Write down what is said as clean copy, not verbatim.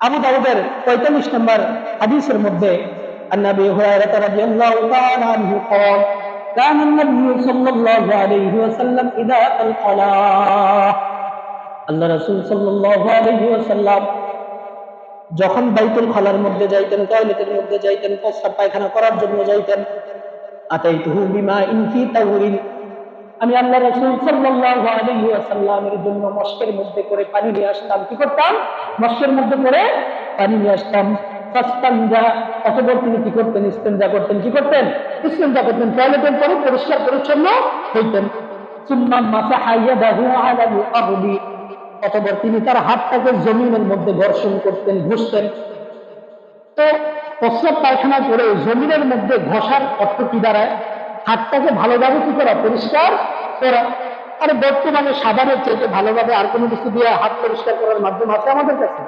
আবু দাউদের 45 নম্বর হাদিসের মধ্যে عن ابي هريره رضي الله تعالى عنه قال كان النبي صلى الله عليه وسلم اذا القلاه আল্লাহ রাসূল সাল্লাল্লাহু আলাইহি ওয়াসাল্লাম যখন বাইতুল খালার মধ্যে যাইতেন, টয়লেটের মধ্যে যাইতেন, প্রস্রাব পায়খানা করার জন্য যাইতেন, আতাইতুহু বিমাইন ফি তাওরিন, আমি আল্লাহ রাসূল সাল্লাল্লাহু আলাইহি ওয়াসাল্লামের জন্য মশকের মধ্যে করে পানি নিয়ে আসতাম। কি করতাম? মশকের মধ্যে করে পানি নিয়ে আসতাম। ফাস্তানজা, অতঃপর তিনি কি করতেন? ইস্তেনজা করতেন। কি করতেন? ইস্তেনজা করতেন। টয়লেটের পরে পরিষ্কার পরিচ্ছন্ন হইতেন। সুম্মা মাসাহা ইয়াদাহু আলাল আরদি, অতঃপর তিনি তার হাতটাকে জমিনের মধ্যে ঘর্ষণ করতেন, ঘষতেন। তো প্রস্রাব পায়খানা করে জমিনের মধ্যে ঘষার অর্থ কি দাঁড়ায়? হাতটাকে ভালোভাবে কি করা? পরিষ্কার করা। আর বর্তমানে সাবানের চেয়ে ভালোভাবে আর কোনো কিছু দিয়ে হাত পরিষ্কার করার মাধ্যম আছে আমাদের কাছে?